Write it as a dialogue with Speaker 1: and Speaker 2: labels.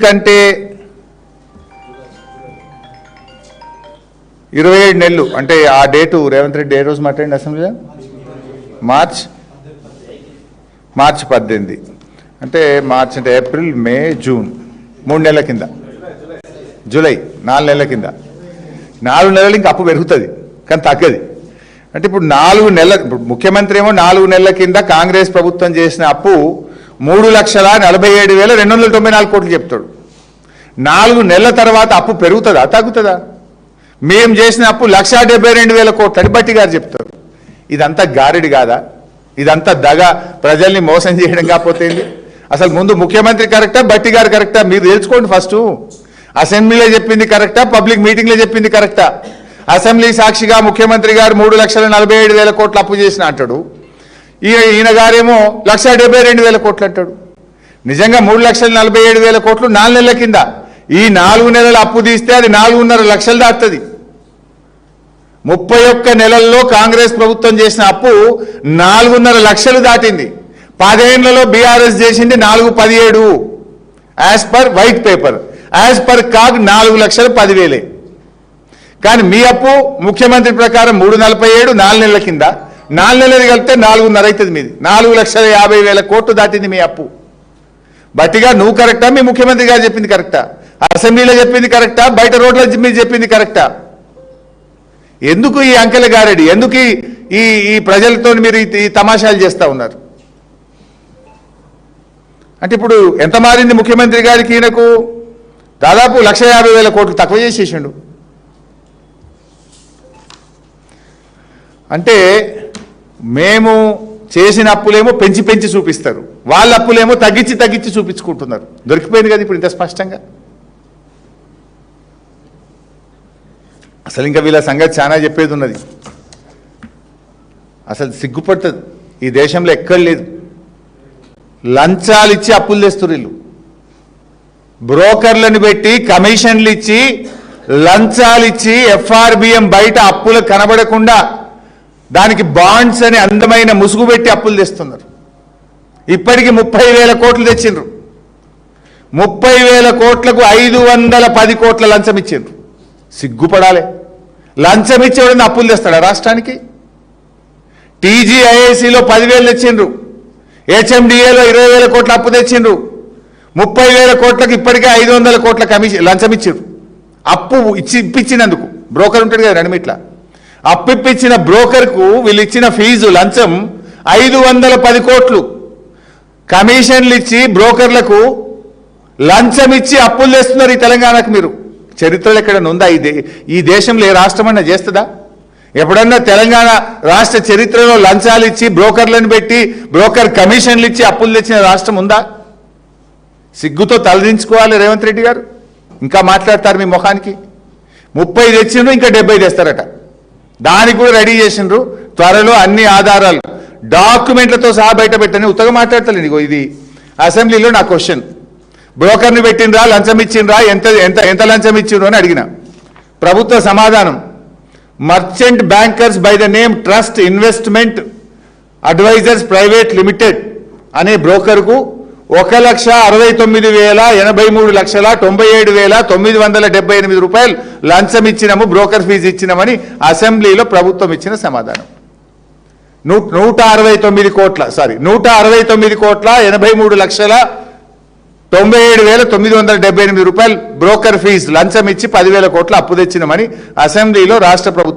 Speaker 1: కంటే 27 నెలలు అంటే ఆ డేటు రేవంత్ రెడ్డి ఏ రోజు మాట్లాడింది అసెంబ్లీలో? మార్చ్ 18 అంటే మార్చ్ అంటే ఏప్రిల్ మే జూన్ 3 నెలల కింద, జూలై 4 నెలల కింద. 4 నెలలు ఇంకా అప్పు పెరుగుతుంది కానీ తగ్గది. అంటే ఇప్పుడు 4 నెలల, ఇప్పుడు ముఖ్యమంత్రి ఏమో 4 నెలల కింద కాంగ్రెస్ ప్రభుత్వం చేసిన అప్పు 3,47,294 కోట్లు చెప్తాడు. 4 నెలల తర్వాత అప్పు పెరుగుతుందా తగ్గుతుందా? మేము చేసిన అప్పు 1,72,000 కోట్లు అని బట్టి గారు చెప్తారు. ఇదంతా గారెడి కాదా? ఇదంతా దగ, ప్రజల్ని మోసం చేయడం కాకపోతే అసలు ముందు ముఖ్యమంత్రి కరెక్టా, బట్టి గారు కరెక్టా? మీరు తెలుసుకోండి ఫస్ట్. అసెంబ్లీలో చెప్పింది కరెక్టా, పబ్లిక్ మీటింగ్లో చెప్పింది కరెక్టా? అసెంబ్లీ సాక్షిగా ముఖ్యమంత్రి గారు 3,47,000 కోట్లు అప్పు చేసిన అంటాడు. ఈయన గారేమో 1,72,000 కోట్లు అంటాడు. నిజంగా 3,47,000 కోట్లు 4 నెలల కింద. ఈ 4 నెలల అప్పు తీస్తే అది 4.5 లక్షలు దాటుతుంది. 31 నెలల్లో కాంగ్రెస్ ప్రభుత్వం చేసిన అప్పు 4.5 లక్షలు దాటింది. 10 ఏళ్లలో బీఆర్ఎస్ చేసింది 417 as per white paper, as per CAG 4,10,000. కానీ మీ అప్పు ముఖ్యమంత్రి ప్రకారం 347 4 నెలల కింద, 4 నెలలు కలిపితే 4.5 అవుతుంది మీది. 4,50,000 కోట్లు దాటింది మీ అప్పు. బట్టిగా నువ్వు కరెక్టా, మీ ముఖ్యమంత్రి గారు చెప్పింది కరెక్టా? అసెంబ్లీలో చెప్పింది కరెక్టా, బయట రోడ్ల మీరు చెప్పింది కరెక్టా? ఎందుకు ఈ అంకెల గారెడి? ఎందుకు ఈ ప్రజలతో మీరు ఈ తమాషాలు చేస్తూ ఉన్నారు? అంటే ఇప్పుడు ఎంత మారింది ముఖ్యమంత్రి గారికి? ఈయనకు దాదాపు 1,50,000 కోట్లు తక్కువ చేసేసిండు. అంటే మేము చేసిన అప్పులేమో పెంచి పెంచి చూపిస్తారు, వాళ్ళ అప్పులేమో తగ్గించి తగ్గించి చూపించుకుంటున్నారు. దొరికిపోయింది కదా ఇప్పుడు ఇంత స్పష్టంగా. అసలు ఇంకా వీళ్ళ సంగతి చాలా చెప్పేది ఉన్నది. అసలు సిగ్గుపడుతుంది. ఈ దేశంలో ఎక్కడ లేదు. లంచాలు ఇచ్చి అప్పులు తెస్తారు వీళ్ళు. బ్రోకర్లను పెట్టి కమిషన్లు ఇచ్చి లంచాలు ఇచ్చి ఎఫ్ఆర్బిఎం బయట అప్పులు కనబడకుండా దానికి బాండ్స్ అని అందమైన ముసుగు పెట్టి అప్పులు తెస్తున్నారు. ఇప్పటికి 30,000 కోట్లు తెచ్చిండ్రు. 30,000 కోట్లకు 510 కోట్ల లంచం ఇచ్చిండ్రు. సిగ్గుపడాలి. లంచం ఇచ్చేవాడిని అప్పులు తెస్తాడా రాష్ట్రానికి? టీజీఐఐసిలో 10,000 తెచ్చిండ్రు. హెచ్ఎండిఏలో 20,000 కోట్ల అప్పు తెచ్చిండ్రు. 30,000 కోట్లకు ఇప్పటికే 500 కోట్ల కమిషన్ లంచం ఇచ్చిండ్రు. అప్పు ఇప్పించినందుకు బ్రోకర్ ఉంటాడు కదా నడిమిట్లా, అప్పిప్పించిన బ్రోకర్కు వీళ్ళు ఇచ్చిన ఫీజు లంచం 510 కోట్లు. కమిషన్లు ఇచ్చి బ్రోకర్లకు లంచం ఇచ్చి అప్పులు తెస్తున్నారు ఈ తెలంగాణకు. మీరు చరిత్రలో ఎక్కడన్నా ఉందా? ఈ దేశంలో ఏ రాష్ట్రమన్నా చేస్తుందా? ఎప్పుడన్నా తెలంగాణ రాష్ట్ర చరిత్రలో లంచాలు ఇచ్చి బ్రోకర్లను పెట్టి బ్రోకర్ కమిషన్లు ఇచ్చి అప్పులు తెచ్చిన రాష్ట్రం ఉందా? సిగ్గుతో తలదించుకోవాలి రేవంత్ రెడ్డి గారు. ఇంకా మాట్లాడతారు మీ ముఖానికి. 30 తెచ్చిండ్రు, ఇంకా 70 తెస్తారట. దానికి కూడా రెడీ చేసిండ్రు. త్వరలో అన్ని ఆధారాలు డాక్యుమెంట్లతో సహా బయట పెట్టని ఉత్తగా మాట్లాడతలేదు. ఇగో ఇది అసెంబ్లీలో నా క్వశ్చన్. బ్రోకర్ని పెట్టిండ్రా, లంచం ఇచ్చిండ్రా, ఎంత ఎంత ఎంత లంచం ఇచ్చిండ్రు అని అడిగిన. ప్రభుత్వ సమాధానం, merchant bankers by the name trust investment advisors private limited అనే బ్రోకర్కు 1,69,83,97,978 రూపాయలు లంచం ఇచ్చినాము, బ్రోకర్ ఫీజు ఇచ్చినామని అసెంబ్లీలో ప్రభుత్వం ఇచ్చిన సమాధానం. 169 కోట్ల 83,97,978 రూపాయలు బ్రోకర్ ఫీజు లంచం ఇచ్చి 10,000 కోట్ల అప్పు తెచ్చినామని అసెంబ్లీలో రాష్ట్ర ప్రభుత్వం